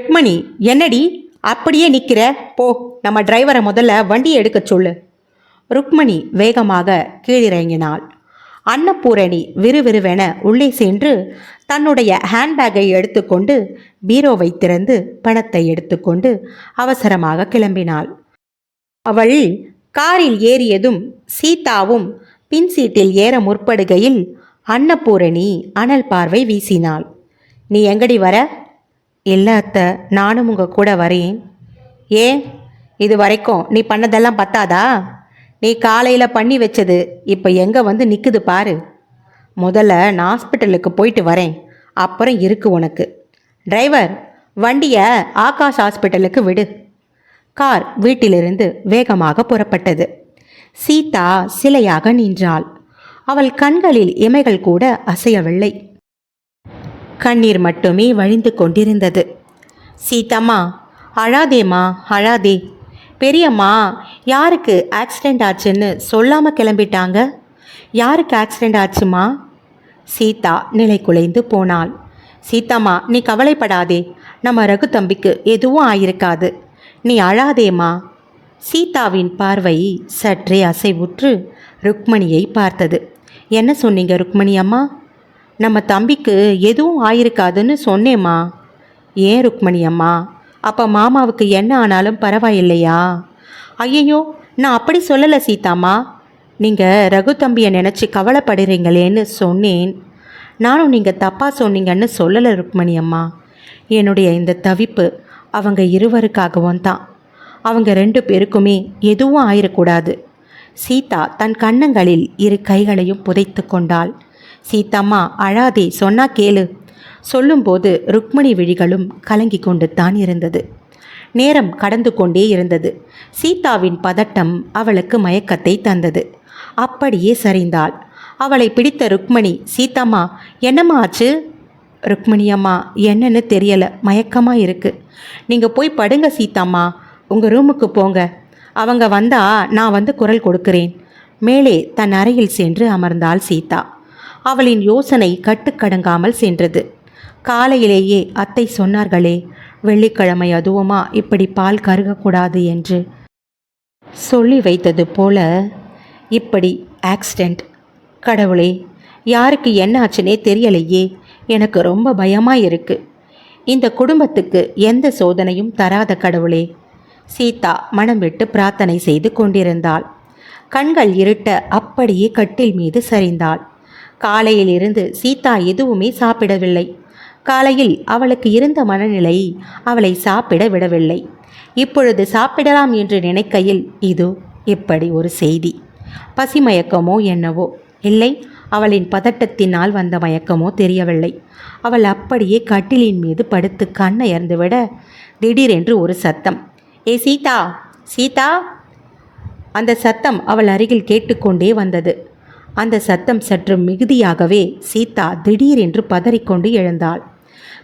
ருக்மணி, என்னடி அப்படியே நிற்கிற? போ, நம்ம டிரைவரை முதல்ல வண்டியை எடுக்க சொல்லு. ருக்மணி வேகமாக கீழிறங்கினாள். அன்னபூரணி விறுவிறுவென உள்ளே சென்று தன்னுடைய ஹேண்ட்பேக்கை எடுத்துக்கொண்டு பீரோவை திறந்து பணத்தை எடுத்துக்கொண்டு அவசரமாக கிளம்பினாள். அவள் காரில் ஏறியதும் சீதாவும் பின் சீட்டில் ஏற முற்படுகையில் அன்னபூரணி அனல் பார்வை வீசினாள். நீ எங்கடி வர? இல்லை அத்தை, நானும் உங்கள் கூட வரேன். ஏன், இது வரைக்கும் நீ பண்ணதெல்லாம் பத்தாதா? நீ காலையில் பண்ணி வச்சது இப்போ எங்கே வந்து நிற்குது பாரு. முதல்ல நான் ஹாஸ்பிட்டலுக்கு போயிட்டு வரேன், அப்புறம் இருக்கு உனக்கு. டிரைவர், வண்டியை ஆகாஷ் ஹாஸ்பிட்டலுக்கு விடு. கார் வீட்டிலிருந்து வேகமாக புறப்பட்டது. சீதா சிலையாக நின்றாள். அவள் கண்களில் இமைகள் கூட அசையவில்லை. கண்ணீர் மட்டுமே வழிந்து கொண்டிருந்தது. சீதாம்மா, அழாதேம்மா, அழாதே. பெரியம்மா யாருக்கு ஆக்சிடெண்ட் ஆச்சுன்னு சொல்லாமல் கிளம்பிட்டாங்க. யாருக்கு ஆக்சிடெண்ட் ஆச்சுமா? சீதா நிலை குலைந்து போனாள். சீதாம்மா, நீ கவலைப்படாதே, நம்ம ரகு தம்பிக்கு எதுவும் ஆயிருக்காது, நீ அழாதேம்மா. சீதாவின் பார்வை சற்றே அசைவுற்று ருக்மணியை பார்த்தது. என்ன சொன்னீங்க ருக்மணி அம்மா? நம்ம தம்பிக்கு எதுவும் ஆயிருக்காதுன்னு சொன்னேம்மா. ஏன் ருக்மணி அம்மா, அப்போ மாமாவுக்கு என்ன ஆனாலும் பரவாயில்லையா? ஐயையோ, நான் அப்படி சொல்லலை சீதாம்மா. நீங்கள் ரகு தம்பியை நினச்சி கவலைப்படுறீங்களேன்னு சொன்னேன். நானும் நீங்கள் தப்பாக சொன்னீங்கன்னு சொல்லலை ருக்மணி அம்மா. என்னுடைய இந்த தவிப்பு அவங்க இருவருக்காகவும் தான். அவங்க 2 பேருக்குமே எதுவும் ஆயிடக்கூடாது. சீதா தன் கன்னங்களில் 2 கைகளையும் புதைத்து கொண்டாள். சீதாம்மா, அழாதே, சொன்னா கேளு. சொல்லும்போது ருக்மணி விழிகளும் கலங்கி கொண்டு தான் இருந்தது. நேரம் கடந்து கொண்டே இருந்தது. சீதாவின் பதட்டம் அவளுக்கு மயக்கத்தை தந்தது. அப்படியே சரிந்தாள். அவளை பிடித்த ருக்மணி, சீதாம்மா என்னம்மா ஆச்சு? ருக்மணி அம்மா, என்னன்னு தெரியலை, மயக்கமாக இருக்குது. நீங்கள் போய் படுங்க சீதாம்மா, உங்கள் ரூமுக்கு போங்க. அவங்க வந்தா நான் வந்து குரல் கொடுக்கிறேன். மேலே தன் அறையில் சென்று அமர்ந்தாள் சீதா. அவளின் யோசனை கட்டுக்கடங்காமல் சென்றது. காலையிலேயே அத்தை சொன்னார்களே, வெள்ளிக்கிழமை அதுவுமா இப்படி பால் கருகக்கூடாது என்று சொல்லி வைத்தது போல இப்படி ஆக்சிடெண்ட். கடவுளே, யாருக்கு என்ன ஆச்சுனே தெரியலையே, எனக்கு ரொம்ப பயமாக இருக்கு. இந்த குடும்பத்துக்கு எந்த சோதனையும் தராத கடவுளே. சீதா மனம் விட்டு பிரார்த்தனை செய்து கொண்டிருந்தாள். கண்கள் இருட்ட அப்படியே கட்டில் மீது சரிந்தாள். காலையிலிருந்து சீதா எதுவுமே சாப்பிடவில்லை. காலையில் அவளுக்கு இருந்த மனநிலை அவளை சாப்பிட விடவில்லை. இப்பொழுது சாப்பிடலாம் என்று நினைக்கையில் இதோ இப்படி ஒரு செய்தி. பசி மயக்கமோ என்னவோ, இல்லை அவளின் பதட்டத்தினால் வந்த மயக்கமோ தெரியவில்லை. அவள் அப்படியே கட்டிலின் மீது படுத்து கண்ணயர்ந்து விட திடீரென்று ஒரு சத்தம், ஏ சீதா, சீதா. அந்த சத்தம் அவள் அருகில் கேட்டுக்கொண்டே வந்தது. அந்த சத்தம் சற்று மிகுதியாகவே சீதா திடீரென்று பதறிக்கொண்டு எழுந்தாள்.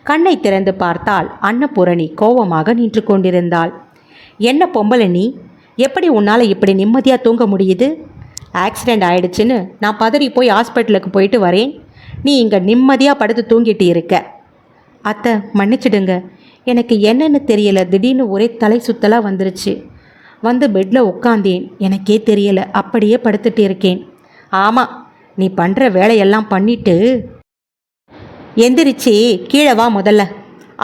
கண்ணை திறந்து பார்த்தால் அன்னபூரணி கோபமாக நின்று கொண்டிருந்தாள். என்ன பொம்பளை நீ, எப்படி உன்னால் இப்படி நிம்மதியாக தூங்க முடியுது? ஆக்சிடெண்ட் ஆயிடுச்சுன்னு நான் பதறி போய் ஹாஸ்பிட்டலுக்கு போயிட்டு வரேன், நீ இங்கே நிம்மதியாக படுத்து தூங்கிட்டு இருக்க. அத்தை, மன்னிச்சிடுங்க, எனக்கு என்னன்னு தெரியலை, திடீர்னு ஒரே தலை சுத்தலாக வந்துருச்சு. வந்து பெட்டில் உட்காந்தேன், எனக்கே தெரியலை, அப்படியே படுத்துட்டு இருக்கேன். ஆமாம், நீ பண்ணுற வேலையெல்லாம் பண்ணிட்டு எந்திரிச்சு கீழே வா, முதல்ல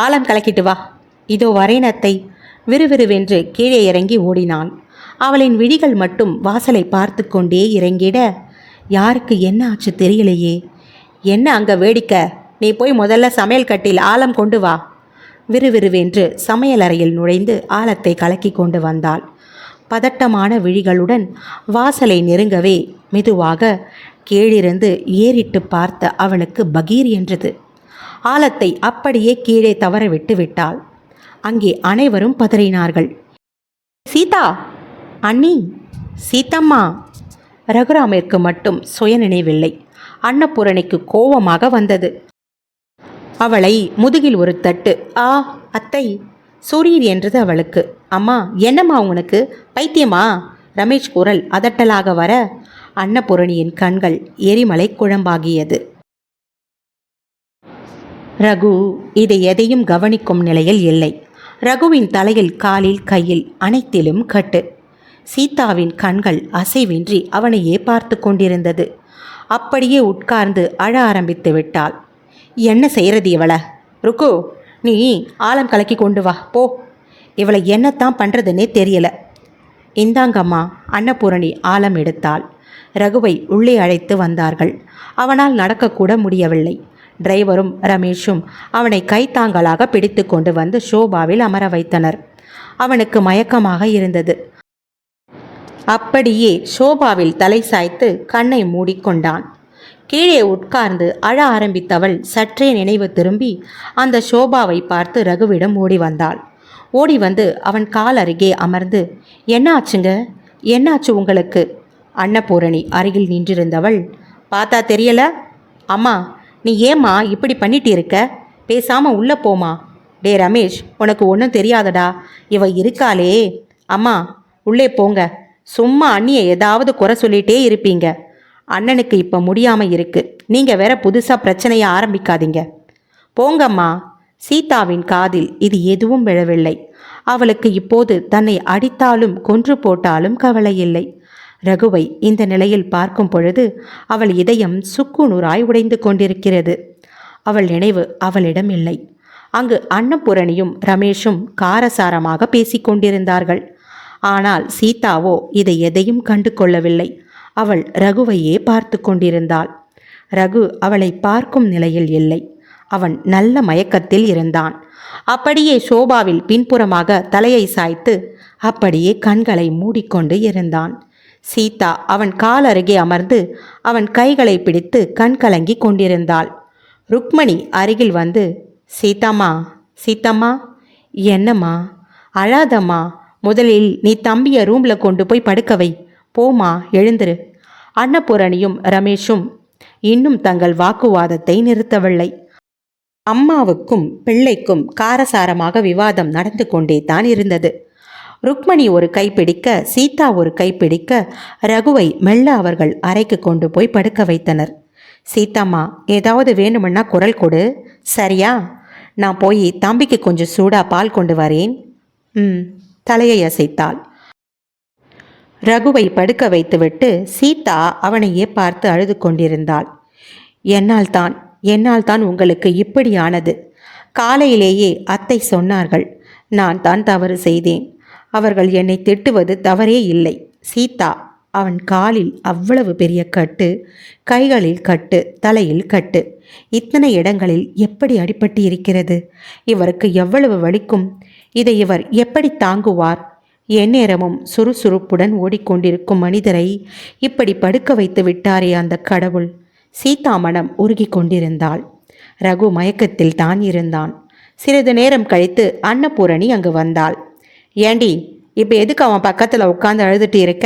ஆழம் கலக்கிட்டு வா. இதோ வரேன் அத்தை. விறுவிறுவென்று கீழே இறங்கி ஓடினாள். அவளின் விழிகள் மட்டும் வாசலை பார்த்து கொண்டே இறங்கிட, யாருக்கு என்ன ஆச்சு தெரியலையே. என்ன அங்கே வேடிக்கை? நீ போய் முதல்ல சமையல் கட்டில் ஆழம் கொண்டு வா. விறுவிறுவென்று சமையலறையில் நுழைந்து ஆழத்தை கலக்கி கொண்டு வந்தாள். பதட்டமான விழிகளுடன் வாசலை நெருங்கவே மெதுவாக கீழிருந்து ஏறிட்டு பார்த்த அவளுக்கு பகீர் என்றது. ஆழத்தை அப்படியே கீழே தவற விட்டு விட்டாள். அங்கே அனைவரும் பதறினார்கள். சீதா, அண்ணி, சீதம்மா. ரகுராமிற்கு மட்டும் சுயநினைவில்லை. அன்னபூரணிக்கு கோபமாக வந்தது. அவளை முதுகில் ஒரு தட்டு. ஆ அத்தை, சூரியன் என்றது அவளுக்கு. அம்மா, என்னம்மா உனக்கு பைத்தியமா? ரமேஷ் குரல் அதட்டலாக வர அன்னபூரணியின் கண்கள் எரிமலை குழம்பாகியது. ரகு இதை எதையும் கவனிக்கும் நிலையில் இல்லை. ரகுவின் தலையில் காலில் கையில் அனைத்திலும் கட்டு. சீதாவின் கண்கள் அசைவின்றி அவனையே பார்த்து கொண்டிருந்தது. அப்படியே உட்கார்ந்து அழ ஆரம்பித்து விட்டாள். என்ன செய்கிறது இவளை? ருக்கு, நீ ஆழம் கலக்கி கொண்டு வா போ. இவளை என்னத்தான் பண்ணுறதுன்னே தெரியல. இந்தாங்கம்மா. அன்னபூரணி ஆழம் எடுத்தாள். ரகுவை உள்ளே அழைத்து வந்தார்கள். அவனால் நடக்கக்கூட முடியவில்லை. டிரைவரும் ரமேஷும் அவனை கைத்தாங்கலாக பிடித்து கொண்டு வந்து ஷோபாவில் அமர வைத்தனர். அவனுக்கு மயக்கமாக இருந்தது. அப்படியே ஷோபாவில் தலை சாய்த்து கண்ணை மூடிக்கொண்டான். கீழே உட்கார்ந்து அழ ஆரம்பித்தவள் சற்றே நினைவு திரும்பி அந்த ஷோபாவை பார்த்து ரகுவிடம் ஓடி வந்தாள். ஓடி வந்து அவன் கால் அருகே அமர்ந்து, என்ன ஆச்சுங்க? என்னாச்சு உங்களுக்கு? அன்னபூரணி அருகில் நின்றிருந்தவள், பார்த்தா தெரியல? அம்மா, நீ ஏம்மா இப்படி பண்ணிட்டு இருக்க? பேசாமல் உள்ளே போமா. டே ரமேஷ், உனக்கு ஒன்றும் தெரியாதடா. இவ இருக்காளே. அம்மா, உள்ளே போங்க. சும்மா அண்ணியை ஏதாவது குறை சொல்லிகிட்டே இருப்பீங்க. அண்ணனுக்கு இப்போ முடியாமல் இருக்கு. நீங்கள் வேற புதுசாக பிரச்சனையை ஆரம்பிக்காதீங்க. போங்கம்மா. சீதாவின் காதில் இது எதுவும் விழவில்லை. அவளுக்கு இப்போது தன்னை அடித்தாலும் கொன்று போட்டாலும் கவலை இல்லை. ரகுவை இந்த நிலையில் பார்க்கும் பொழுது அவள் இதயம் சுக்குநூறாய் உடைந்து கொண்டிருக்கிறது. அவள் நினைவு அவளிடம் இல்லை. அங்கு அன்னபூரணியும் ரமேஷும் காரசாரமாக பேசிக்கொண்டிருந்தார்கள். ஆனால் சீதாவோ இதை எதையும் கண்டு கொள்ளவில்லை. அவள் ரகுவையே பார்த்து கொண்டிருந்தாள். ரகு அவளை பார்க்கும் நிலையில் இல்லை. அவன் நல்ல மயக்கத்தில் இருந்தான். அப்படியே ஷோபாவில் பின்புறமாக தலையை சாய்த்து அப்படியே கண்களை மூடிக்கொண்டு இருந்தான். சீதா அவன் கால் அருகே அமர்ந்து அவன் கைகளை பிடித்து கண் கலங்கி கொண்டிருந்தாள். ருக்மணி அருகில் வந்து, சீதாம்மா, சீதாம்மா, என்னம்மா? அழாதம்மா. முதலில் நீ தம்பியை ரூமில் கொண்டு போய் படுக்க வை. போமா, எழுந்துரு. அன்னபூரணியும் ரமேஷும் இன்னும் தங்கள் வாக்குவாதத்தை நிறுத்தவில்லை. அம்மாவுக்கும் பிள்ளைக்கும் காரசாரமாக விவாதம் நடந்து கொண்டே தான் இருந்தது. ருக்மணி ஒரு கை பிடிக்க, சீதா ஒரு கை பிடிக்க ரகுவை மெல்ல அவர்கள் அறைக்கு கொண்டு போய் படுக்க வைத்தனர். சீதாம்மா, ஏதாவது வேணுமென்னா குரல் கொடு, சரியா? நான் போய் தம்பிக்கு கொஞ்சம் சூடா பால் கொண்டு வரேன். தலையை அசைத்தாள். ரகுவை படுக்க வைத்துவிட்டு சீதா அவனையே பார்த்து அழுது கொண்டிருந்தாள். என்னால் தான் உங்களுக்கு இப்படியானது. காலையிலேயே அத்தை சொன்னார்கள். நான் தான் தவறு செய்தேன். அவர்கள் என்னை திட்டுவது தவறே இல்லை. சீதா, அவன் காலில் அவ்வளவு பெரிய கட்டு, கைகளில் கட்டு, தலையில் கட்டு, இத்தனை இடங்களில் எப்படி அடிபட்டு இருக்கிறது? இவருக்கு எவ்வளவு வலிக்கும்? இதை இவர் எப்படி தாங்குவார்? எந்நேரமும் சுறுசுறுப்புடன் ஓடிக்கொண்டிருக்கும் மனிதரை இப்படி படுக்க வைத்து விட்டாரே அந்த கடவுள். சீதா மனம் உருகி கொண்டிருந்தாள். ரகு மயக்கத்தில் தான் இருந்தான். சிறிது நேரம் கழித்து அன்னபூரணி அங்கு வந்தாள். ஏண்டி, இப்போ எதுக்கு அவன் பக்கத்தில் உட்காந்து அழுதுட்டு இருக்க?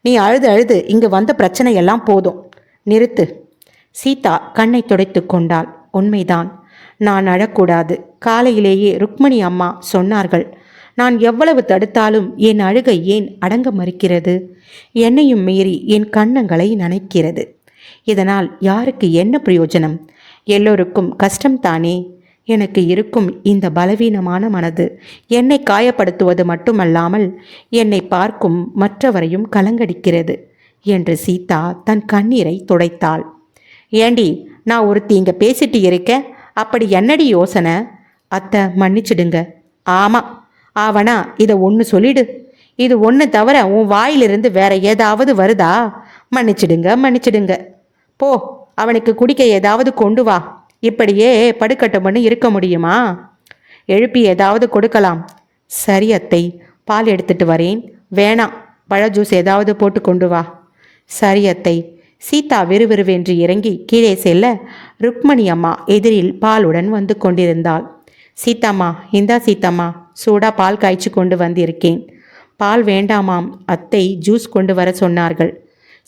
நீ அழுது அழுது இங்கு வந்த பிரச்சனையெல்லாம் போதும், நிறுத்து. சீதா கண்ணை துடைத்து கொண்டாள். உண்மைதான், நான் அழக்கூடாது. காலையிலேயே ருக்மணி அம்மா சொன்னார்கள். நான் எவ்வளவு தடுத்தாலும் என் அழுகை ஏன் அடங்க மறுக்கிறது? என்னையும் மீறி என் கன்னங்களை நனைக்கிறது. இதனால் யாருக்கு என்ன பிரயோஜனம்? எல்லோருக்கும் கஷ்டம்தானே. எனக்கு இருக்கும் இந்த பலவீனமான மனது என்னை காயப்படுத்துவது மட்டுமல்லாமல் என்னை பார்க்கும் மற்றவரையும் கலங்கடிக்கிறது என்று சீதா தன் கண்ணீரை துடைத்தாள். ஏண்டி, நான் ஒருத்தி இங்கே பேசிட்டு இருக்கேன், அப்படி என்னடி யோசனை? அத்தை மன்னிச்சிடுங்க. ஆமாம், ஆவனா இதை ஒன்று சொல்லிடு. இது ஒன்று தவிர உன் வாயிலிருந்து வேற ஏதாவது வருதா? மன்னிச்சிடுங்க. போ, அவனுக்கு குடிக்க ஏதாவது கொண்டு வா. இப்படியே படுக்கட்டும்னு இருக்க முடியுமா? எழுப்பி ஏதாவது கொடுக்கலாம். சரி அத்தை, பால் எடுத்துட்டு வரேன். வேணாம், பழ ஜூஸ் ஏதாவது போட்டு கொண்டு வா. சரி அத்தை. சீதா விறுவிறுவென்று இறங்கி கீழே செல்ல ருக்மணி அம்மா எதிரில் பாலுடன் வந்து கொண்டிருந்தாள். சீதாம்மா, இந்தா சீதாம்மா, சூடா பால் காய்ச்சி கொண்டு வந்திருக்கேன். பால் வேண்டாமாம், அத்தை ஜூஸ் கொண்டு வர சொன்னார்கள்.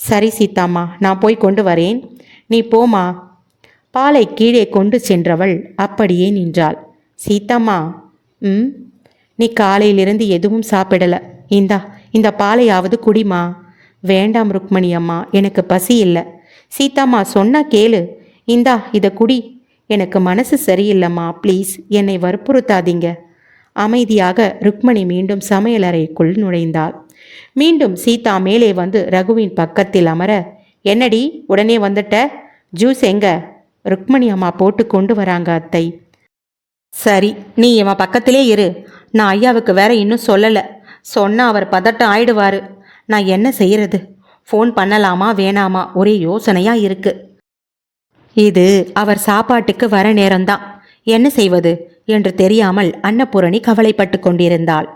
சரி சீதாம்மா, நான் போய் கொண்டு வரேன், நீ போமா. பாலை கீழே கொண்டு சென்றவள் அப்படியே நின்றாள். சீதாம்மா, நீ காலையிலிருந்து எதுவும் சாப்பிடல. இந்த பாலையாவது குடிமா. வேண்டாம் ருக்மணி அம்மா, எனக்கு பசி இல்லை. சீதாம்மா, சொன்னா கேளு. இதை குடி. எனக்கு மனசு சரியில்லைம்மா, ப்ளீஸ் என்னை வற்புறுத்தாதீங்க. அமைதியாக ருக்மணி மீண்டும் சமையலறைக்குள் நுழைந்தாள். மீண்டும் சீதா மேலே வந்து ரகுவின் பக்கத்தில் அமர, என்னடி உடனே வந்துட்ட? ஜூஸ் எங்க? ருக்மணி அம்மா போட்டு கொண்டு வராங்க அத்தை. சரி, நீ இவன் பக்கத்திலே இரு. நான் ஐயாவுக்கு வேற இன்னும் சொல்லலை. சொன்னா அவர் பதட்டம் ஆயிடுவாரு. நான் என்ன செய்யறது? ஃபோன் பண்ணலாமா வேணாமா ஒரே யோசனையா இருக்கு. இது அவர் சாப்பாட்டுக்கு வர நேரம்தான். என்ன செய்வது என்று தெரியாமல் அன்னபூரணி கவலைப்பட்டு கொண்டிருந்தாள்.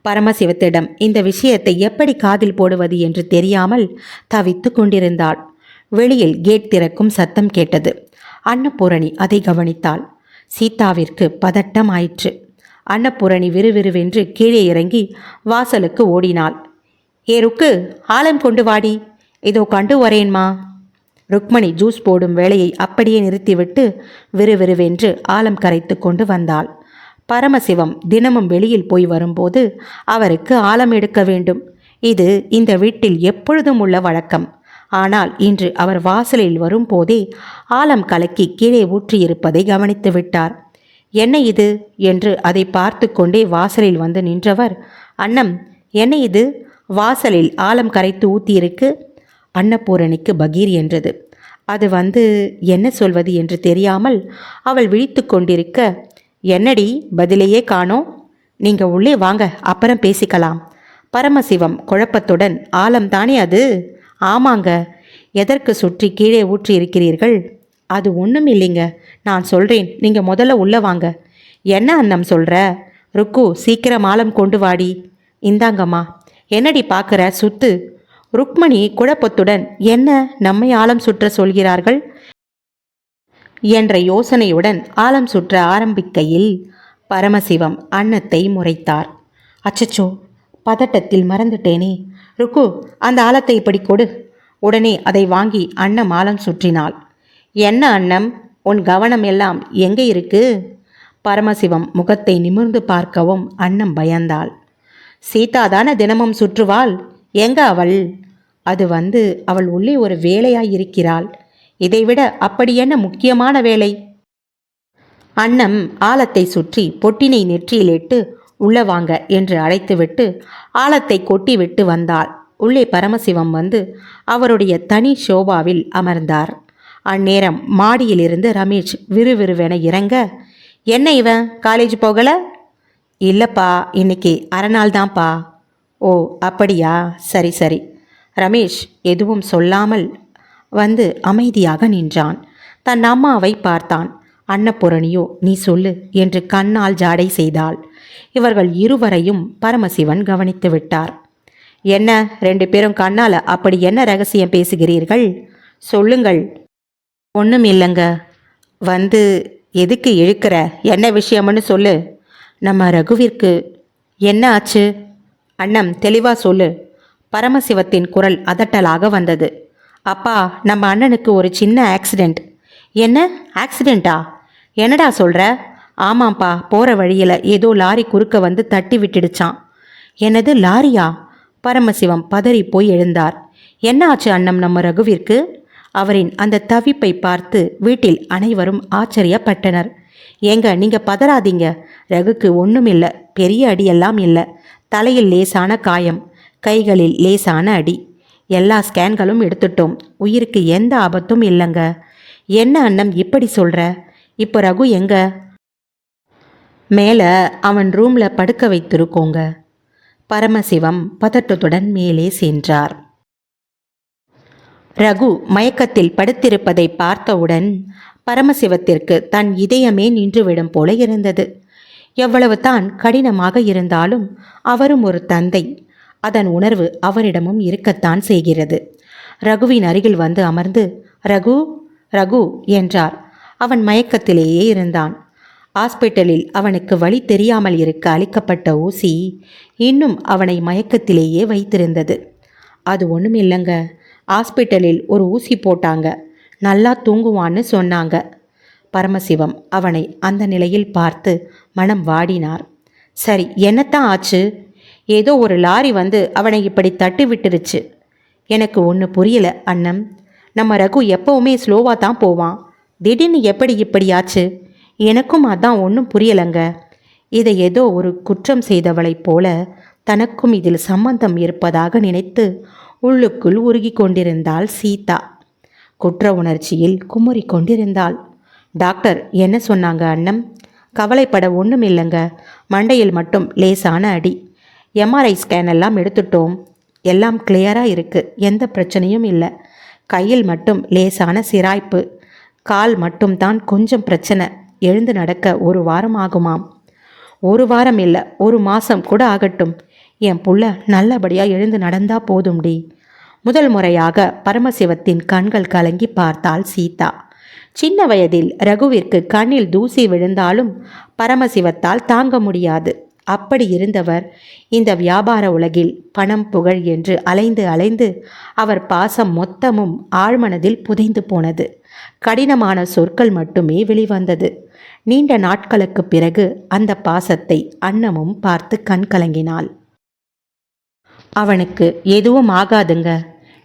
பரமசிவத்திடம் இந்த விஷயத்தை எப்படி காதில் போடுவது என்று தெரியாமல் தவித்து கொண்டிருந்தாள். வெளியில் கேட் திறக்கும் சத்தம் கேட்டது. அன்னபூரணி அதை கவனித்தாள். சீதாவிற்கு பதட்டம் ஆயிற்று. அன்னபூரணி விறுவிறுவென்று கீழே இறங்கி வாசலுக்கு ஓடினாள். ஏ ருக்கு, ஆலம் கொண்டு வாடி. இதோ கண்டு வரேன்மா. ருக்மணி ஜூஸ் போடும் வேலையை அப்படியே நிறுத்திவிட்டு விறுவிறுவென்று ஆலம் கரைத்து கொண்டு வந்தாள். பரமசிவம் தினமும் வெளியில் போய் வரும்போது அவருக்கு ஆலம் எடுக்க வேண்டும். இது இந்த வீட்டில் எப்பொழுதும் உள்ள வழக்கம். ஆனால் இன்று அவர் வாசலில் வரும்போதே ஆலம் கலக்கி கீழே ஊற்றியிருப்பதை கவனித்து விட்டார். என்ன இது என்று அதை பார்த்து கொண்டே வாசலில் வந்து நின்றவர், அன்னம் என்ன இது? வாசலில் ஆலம் கரைத்து ஊத்தியிருக்கு. அன்னபூரணிக்கு பகீர் என்றது. அது என்ன சொல்வது என்று தெரியாமல் அவள் விழித்து கொண்டிருக்க, என்னடி பதிலையே காணோம்? நீங்க உள்ளே வாங்க, அப்புறம் பேசிக்கலாம். பரமசிவம் குழப்பத்துடன், ஆலம் தானே அது? ஆமாங்க. எதற்கு சுற்றி கீழே ஊற்றி இருக்கிறீர்கள்? அது ஒன்றும் இல்லைங்க, நான் சொல்கிறேன், நீங்கள் முதல்ல உள்ளே வாங்க. என்ன அன்னம் சொல்கிற? ருக்கு, சீக்கிரம் ஆலம் கொண்டு வாடி. இந்தாங்கம்மா. என்னடி பார்க்குற? சுத்து. ருக்மணி குழப்பத்துடன், என்ன நம்மை ஆலம் சுற்ற சொல்கிறார்கள் என்ற யோசனையுடன் ஆலம் சுற்ற ஆரம்பிக்கையில் பரமசிவம் அன்னத்தை முறைத்தார். அச்சச்சோ, பதட்டத்தில் மறந்துட்டேனே. ருக்கு, அந்த ஆலத்தை இப்படி கொடு. உடனே அதை வாங்கி அன்னம் ஆலம் சுற்றினாள். என்ன அன்னம், உன் கவனம் எல்லாம் எங்கே இருக்கு? பரமசிவம் முகத்தை நிமிர்ந்து பார்க்கவும் அன்னம் பயந்தாள். சீதா தானே தினமும் சுற்றுவாள், எங்க அவள்? அது அவள் உள்ளே ஒரு வேலையாயிருக்கிறாள். இதைவிட அப்படி என்ன முக்கியமான வேலை? அன்னம் ஆலத்தை சுற்றி பொட்டினை நெற்றியிலிட்டு உள்ள வாங்க என்று அழைத்துவிட்டு ஆலத்தை கொட்டிவிட்டு வந்தாள். உள்ளே பரமசிவம் அவருடைய தனி ஷோபாவில் அமர்ந்தார். அந்நேரம் மாடியிலிருந்து ரமேஷ் விறுவிறுவென இறங்க, என்ன இவன் காலேஜ் போகல? இல்லைப்பா, இன்னைக்கு அரை நாள் தான்ப்பா. ஓ அப்படியா, சரி சரி. ரமேஷ் எதுவும் சொல்லாமல் அமைதியாக நின்றான். தன் அம்மாவை பார்த்தான். அன்னபூரணியோ நீ சொல்லு என்று கண்ணால் ஜாடை செய்தாள். இவர்கள் இருவரையும் பரமசிவன் கவனித்து விட்டார். என்ன 2 பேரும் கண்ணால அப்படி என்ன ரகசியம் பேசுகிறீர்கள்? சொல்லுங்கள். ஒன்றும் இல்லைங்க. எதுக்கு இழுக்கிற? என்ன விஷயம்னு சொல்லு. நம்ம ரகுவிற்கு என்ன ஆச்சு? அண்ணம் தெளிவா சொல்லு. பரமசிவத்தின் குரல் அதட்டலாக வந்தது. அப்பா, நம்ம அண்ணனுக்கு ஒரு சின்ன ஆக்சிடெண்ட். என்ன ஆக்சிடெண்ட்டா? என்னடா சொல்கிற? ஆமாம்ப்பா, போகிற வழியில் ஏதோ லாரி குறுக்க தட்டி விட்டுடுச்சான். என்னது, லாரியா? பரமசிவம் பதறி போய் எழுந்தார். என்ன ஆச்சு அண்ணம் நம்ம ரகுவிற்கு? அவரின் அந்த தவிப்பை பார்த்து வீட்டில் அனைவரும் ஆச்சரியப்பட்டனர். ஏங்க, நீங்கள் பதறாதீங்க. ரகுக்கு ஒன்றும் இல்லை, பெரிய அடியெல்லாம் இல்லை. தலையில் லேசான காயம், கைகளில் லேசான அடி. எல்லா ஸ்கேன்களும் எடுத்துட்டோம். உயிருக்கு எந்த ஆபத்தும் இல்லைங்க. என்ன அண்ணம் இப்படி சொல்கிற? இப்போ ரகு எங்க? மேலே அவன் ரூமில் படுக்க வைத்திருக்கோங்க. பரமசிவம் பதட்டத்துடன் மேலே சென்றார். ரகு மயக்கத்தில் படுத்திருப்பதை பார்த்தவுடன் பரமசிவத்திற்கு தன் இதயமே நின்றுவிடும் போல இருந்தது. எவ்வளவு தான் கடினமாக இருந்தாலும் அவரும் ஒரு தந்தை. அதன் உணர்வு அவரிடமும் இருக்கத்தான் செய்கிறது. ரகுவின் அருகில் அமர்ந்து, ரகு ரகு என்றார். அவன் மயக்கத்திலேயே இருந்தான். ஹாஸ்பிட்டலில் அவனுக்கு வழி தெரியாமல் இருக்க அளிக்கப்பட்ட ஊசி இன்னும் அவனை மயக்கத்திலேயே வைத்திருந்தது. அது ஒன்றும் இல்லைங்க. ஹாஸ்பிட்டலில் ஒரு ஊசி போட்டாங்க, நல்லா தூங்குவான்னு சொன்னாங்க. பரமசிவம் அவனை அந்த நிலையில் பார்த்து மனம் வாடினார். சரி, என்னத்தான் ஆச்சு? ஏதோ ஒரு லாரி அவனை இப்படி தட்டி விட்டுருச்சு. எனக்கு ஒன்று புரியல அண்ணம். நம்ம ரகு எப்பவுமே ஸ்லோவாக தான் போவான். திடீர்னு எப்படி இப்படி ஆச்சு? எனக்கும் அதான் ஒன்றும் புரியலைங்க. இதை ஏதோ ஒரு குற்றம் செய்தவளைப் போல தனக்கும் இதில் சம்பந்தம் இருப்பதாக நினைத்து உள்ளுக்குள் உருகி கொண்டிருந்தாள் சீதா. குற்ற உணர்ச்சியில் குமுறி கொண்டிருந்தாள். டாக்டர் என்ன சொன்னாங்க அண்ணம்? கவலைப்பட ஒன்றும் இல்லைங்க, மண்டையில் மட்டும் லேசான அடி. எம்ஆர்ஐ ஸ்கேன் எல்லாம் எடுத்துட்டோம், எல்லாம் கிளியராக இருக்குது, எந்த பிரச்சனையும் இல்லை. கையில் மட்டும் லேசான சிராய்ப்பு, கால் மட்டும்தான் கொஞ்சம் பிரச்சனை. எழுந்து நடக்க 1 வாரம் ஆகுமாம். 1 வாரம் இல்லை, 1 மாதம் கூட ஆகட்டும். என் புள்ள நல்லபடியாக எழுந்து நடந்தா போதும்டி. முதல் முறையாக பரமசிவத்தின் கண்கள் கலங்கி பார்த்தாள் சீதா. சின்ன வயதில் ரகுவிற்கு கண்ணில் தூசி விழுந்தாலும் பரமசிவத்தால் தாங்க முடியாது. அப்படி இருந்தவர் இந்த வியாபார உலகில் பணம் புகழ் என்று அலைந்து அலைந்து அவர் பாசம் மொத்தமும் ஆழ்மனதில் புதைந்து போனது. கடினமான சொற்கள் மட்டுமே வெளிவந்தது. நீண்ட நாட்களுக்கு பிறகு அந்த பாசத்தை அன்னமும் பார்த்து கண் கலங்கினாள். அவனுக்கு எதுவும் ஆகாதுங்க,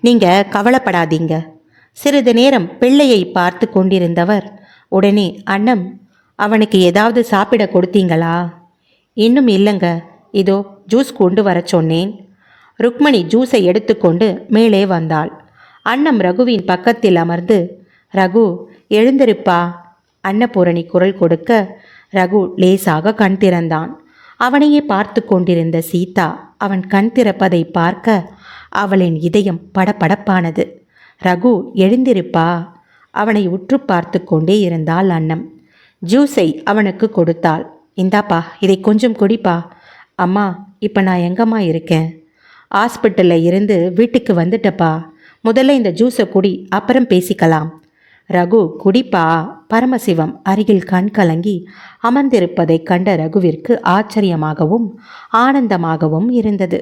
நீங்க கவலைப்படாதீங்க. சிறிது நேரம் பிள்ளையை பார்த்து கொண்டிருந்தவர் உடனே, அண்ணம், அவனுக்கு ஏதாவது சாப்பிட கொடுத்தீங்களா? இன்னும் இல்லைங்க, இதோ ஜூஸ் கொண்டு வர சொன்னேன். ருக்மணி ஜூஸை எடுத்துக்கொண்டு மேலே வந்தாள். அன்னம் ரகுவின் பக்கத்தில் அமர்ந்து, ரகு எழுந்திருப்பா. அன்னபூரணி குரல் கொடுக்க ரகு லேசாக கண் திறந்தான். அவனையே பார்த்து கொண்டிருந்த சீதா அவன் கண் திறப்பதை பார்க்க அவளின் இதயம் படபடப்பானது. ரகு எழுந்திருப்பா. அவனை உற்று பார்த்து கொண்டே இருந்தாள் அன்னம். ஜூஸை அவனுக்கு கொடுத்தாள். இந்தாப்பா, இதை கொஞ்சம் குடிப்பா. அம்மா, இப்போ நான் எங்கம்மா இருக்கேன்? ஹாஸ்பிட்டலில் இருந்து வீட்டுக்கு வந்துட்டப்பா. முதல்ல இந்த ஜூஸை குடி, அப்புறம் பேசிக்கலாம். ரகு குடிப்பா. பரமசிவம் அருகில் கண் கலங்கி அமர்ந்திருப்பதை கண்ட ரகுவிற்கு ஆச்சரியமாகவும் ஆனந்தமாகவும் இருந்தது.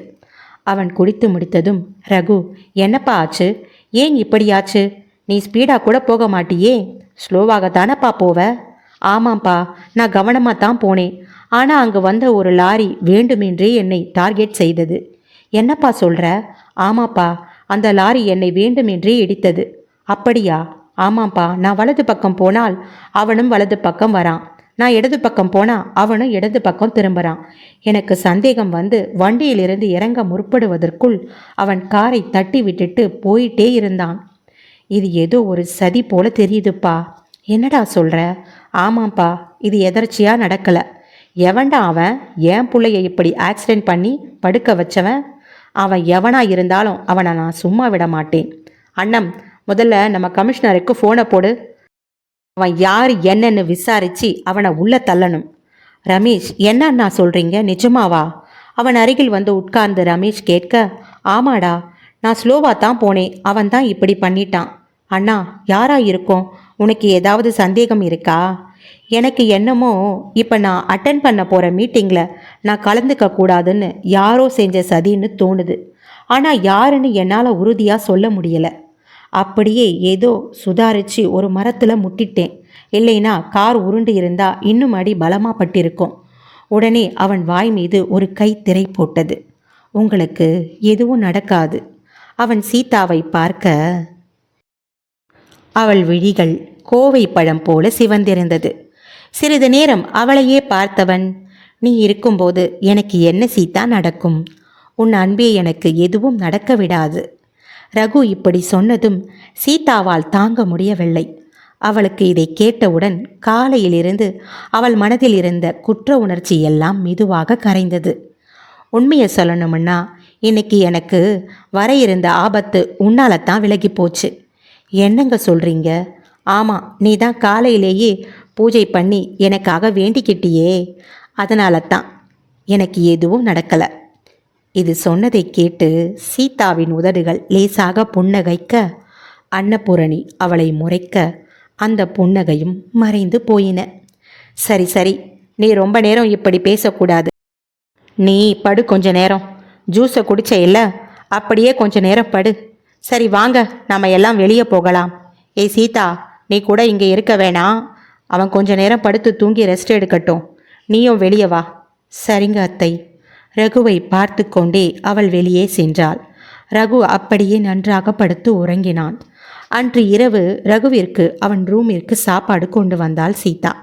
அவன் குடித்து முடித்ததும், ரகு என்னப்பா ஆச்சு? ஏன் இப்படியாச்சு? நீ ஸ்பீடாக கூட போக மாட்டியே, ஸ்லோவாகத்தானப்பா போவ? ஆமாம்ப்பா, நான் கவனமாக தான் போனேன். ஆனால் அங்கே வந்த ஒரு லாரி வேண்டுமென்றே என்னை டார்கெட் செய்தது. என்னப்பா சொல்கிற? ஆமாப்பா, அந்த லாரி என்னை வேண்டுமென்றே இடித்தது. அப்படியா? ஆமாம்ப்பா, நான் வலது பக்கம் போனால் அவனும் வலது பக்கம் வரான், நான் இடது பக்கம் போனால் அவனும் இடது பக்கம் திரும்புகிறான். எனக்கு சந்தேகம் வந்து வண்டியிலிருந்து இறங்க முற்படுவதற்குள் அவன் காரை தட்டி விட்டுட்டு போயிட்டே இருந்தான். இது ஏதோ ஒரு சதி போல தெரியுதுப்பா. என்னடா சொல்கிற? ஆமாம்ப்பா, இது எதர்ச்சியாக நடக்கலை. எவன்டா அவன் என் பிள்ளைய இப்படி ஆக்சிடெண்ட் பண்ணி படுக்க வச்சவன்? அவன் எவனா இருந்தாலும் அவனை நான் சும்மா விட மாட்டேன். அண்ணம், முதல்ல நம்ம கமிஷனருக்கு ஃபோனை போடு. அவன் யார் என்னன்னு விசாரித்து அவனை உள்ளே தள்ளணும். ரமேஷ், என்னன்னா சொல்கிறீங்க, நிஜமாவா? அவன் அருகில் வந்து உட்கார்ந்து ரமேஷ் கேட்க, ஆமாடா, நான் ஸ்லோவாக தான் போனேன், அவன் தான் இப்படி பண்ணிட்டான். அண்ணா, யாரா இருக்கும்? உனக்கு ஏதாவது சந்தேகம் இருக்கா? எனக்கு என்னமோ இப்போ நான் அட்டன் பண்ண போகிற மீட்டிங்கில் நான் கலந்துக்க கூடாதுன்னு யாரோ செஞ்ச சதின்னு தோணுது. ஆனால் யாருன்னு என்னால் உறுதியாக சொல்ல முடியலை. அப்படியே ஏதோ சுதாரித்து ஒரு மரத்தில் முட்டிட்டேன். இல்லைனா கார் உருண்டு இருந்தால் இன்னும் அடி பலமாக பட்டிருக்கும். உடனே அவன் வாய் மீது ஒரு கை திரை போட்டது. உங்களுக்கு எதுவும் நடக்காது. அவன் சீதாவை பார்க்க அவள் விழிகள் கோவை பழம் போல சிவந்திருந்தது. சிறிது நேரம் அவளையே பார்த்தவன், நீ இருக்கும்போது எனக்கு என்ன சீதா நடக்கும்? உன் அன்பே எனக்கு எதுவும் நடக்க விடாது. ரகு இப்படி சொன்னதும் சீதாவால் தாங்க முடியவில்லை. அவளுக்கு இதை கேட்டவுடன் காலையிலிருந்து அவள் மனதில் இருந்த குற்ற உணர்ச்சி எல்லாம் மெதுவாக கரைந்தது. உண்மையை சொல்லணும்னா இன்னைக்கு எனக்கு வர இருந்த ஆபத்து உன்னால்தான் விலகி போச்சு. என்னங்க சொல்கிறீங்க? ஆமாம், நீ தான் காலையிலேயே பூஜை பண்ணி எனக்காக வேண்டிக்கிட்டியே, அதனால தான் எனக்கு எதுவும் நடக்கலை. இது சொன்னதை கேட்டு சீதாவின் உதடுகள் லேசாக புன்னகைக்க, அன்னபூரணி அவளை முறைக்க அந்த புன்னகையும் மறைந்து போயின. சரி சரி, நீ ரொம்ப நேரம் இப்படி பேசக்கூடாது. நீ படு, கொஞ்ச நேரம். ஜூஸை குடிச்ச இல்லை, அப்படியே கொஞ்ச நேரம் படு. சரி வாங்க, நம்ம எல்லாம் வெளியே போகலாம். ஏய் சீதா, நீ கூட இங்கே இருக்க வேணாம். அவன் கொஞ்ச நேரம் படுத்து தூங்கி ரெஸ்ட் எடுக்கட்டும். நீயும் வெளியே வா. சரிங்க அத்தை. ரகுவை பார்த்து கொண்டே அவள் வெளியே சென்றாள். ரகு அப்படியே நன்றாக படுத்து உறங்கினான். அன்று இரவு ரகுவிற்கு அவன் ரூமிற்கு சாப்பாடு கொண்டு வந்தாள் சீதா.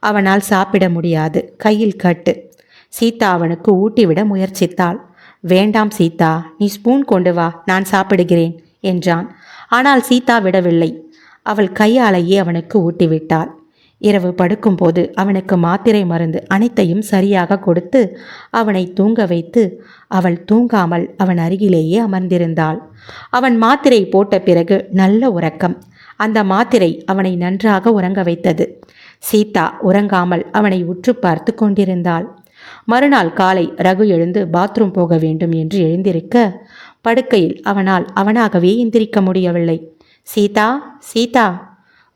அவனால் சாப்பிட முடியாது, கையில் கட்டு. சீதா அவனுக்கு ஊட்டிவிட முயற்சித்தாள். வேண்டாம் சீதா, நீ ஸ்பூன் கொண்டு வா, நான் சாப்பிடுகிறேன் என்றான். ஆனால் சீதா விடவில்லை. அவள் கையாலேயே அவனுக்கு ஊட்டிவிட்டாள். இரவு படுக்கும்போது அவனுக்கு மாத்திரை மருந்து அனைத்தையும் சரியாக கொடுத்து அவனை தூங்க வைத்து அவள் தூங்காமல் அவன் அருகிலேயே அமர்ந்திருந்தாள். அவன் மாத்திரை போட்ட பிறகு நல்ல உறக்கம். அந்த மாத்திரை அவனை நன்றாக உறங்க வைத்தது. சீதா உறங்காமல் அவனை உற்று பார்த்து கொண்டிருந்தாள். மறுநாள் காலை ரகு எழுந்து பாத்ரூம் போக வேண்டும் என்று எழுந்திருக்க படுக்கையில் அவனாகவே எந்திரிக்க முடியவில்லை. சீதா, சீதா!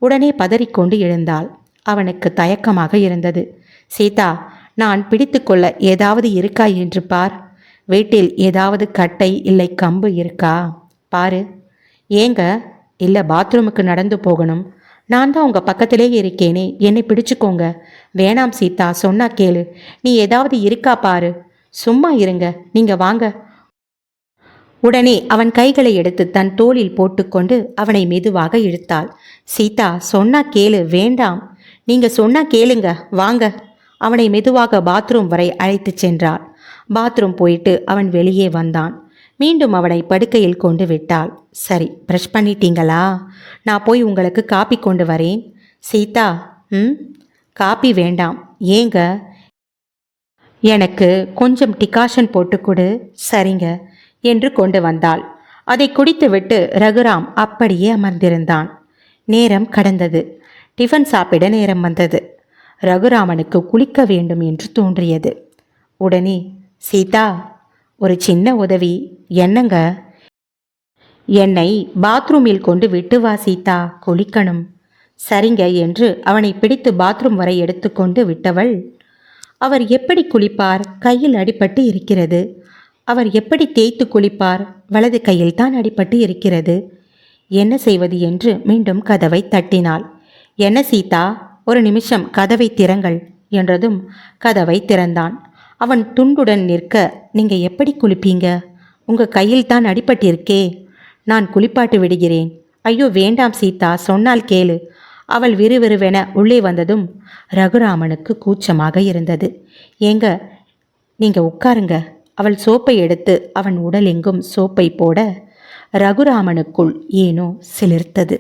உடனே பதறிக்கொண்டு எழுந்தாள். அவனுக்கு தயக்கமாக இருந்தது. சீதா, நான் பிடித்து கொள்ள ஏதாவது இருக்கா என்று பார். வீட்டில் ஏதாவது கட்டை இல்லை கம்பு இருக்கா பாரு. ஏங்க? இல்லை, பாத்ரூமுக்கு நடந்து போகணும். நான் தான் உங்கள் பக்கத்திலே இருக்கேனே, என்னை பிடிச்சுக்கோங்க. வேணாம் சீதா, சொன்னா கேளு. நீ ஏதாவது இருக்கா பாரு. சும்மா இருங்க, நீங்கள் வாங்க. உடனே அவன் கைகளை எடுத்து தன் தோளில் போட்டுக்கொண்டு அவனை மெதுவாக இழுத்தாள். சீதா, சொன்னா கேளு. வேண்டாம், நீங்க சொன்னா கேளுங்க, வாங்க. அவனை மெதுவாக பாத்ரூம் வரை அழைத்துச் சென்றாள். பாத்ரூம் போயிட்டு அவன் வெளியே வந்தான். மீண்டும் அவனை படுக்கையில் கொண்டு விட்டாள். சரி, ப்ரஷ் பண்ணிட்டீங்களா? நான் போய் உங்களுக்கு காப்பி கொண்டு வரேன். சீதா, காப்பி வேண்டாம். ஏங்க? எனக்கு கொஞ்சம் டிகாஷன் போட்டு கொடு. சரிங்க என்று கொண்டு வந்தாள். அதை குடித்துவிட்டு ரகுராம் அப்படியே அமர்ந்திருந்தான். நேரம் கடந்தது. டிஃபன் சாப்பிட நேரம் வந்தது. ரகுராமனுக்கு குளிக்க வேண்டும் என்று தோன்றியது. உடனே, சீதா, ஒரு சின்ன உதவி. என்னங்க? என்னை பாத்ரூமில் கொண்டு விட்டு வா சீதா, குளிக்கணும். சரிங்க என்று அவனை பிடித்து பாத்ரூம் வரை எடுத்துக்கொண்டு விட்டவள். அவர் எப்படி குளிப்பார்? கையில் அடிபட்டு இருக்கிறது. அவர் எப்படி தேய்த்து குளிப்பார்? வலது கையில் தான் அடிபட்டு இருக்கிறது. என்ன செய்வது என்று மீண்டும் கதவை தட்டினாள். என்ன சீதா, ஒரு நிமிஷம் கதவை திறங்கள் என்றதும் கதவை திறந்தான். அவன் துண்டுடன் நிற்க, நீங்க எப்படி குளிப்பீங்க? உங்க கையில் தான் அடிபட்டிருக்கே. நான் குளிப்பாட்டு விடுகிறேன். ஐயோ வேண்டாம் சீதா, சொன்னால் கேளு. அவள் விறுவிறுவென உள்ளே வந்ததும் ரகுராமனுக்கு கூச்சமாக இருந்தது. ஏங்க, நீங்க உட்காருங்க. அவள் சோப்பை எடுத்து அவன் உடலெங்கும் சோப்பை போட ரகுராமனுக்குள் ஏனோ சிலிர்த்தது.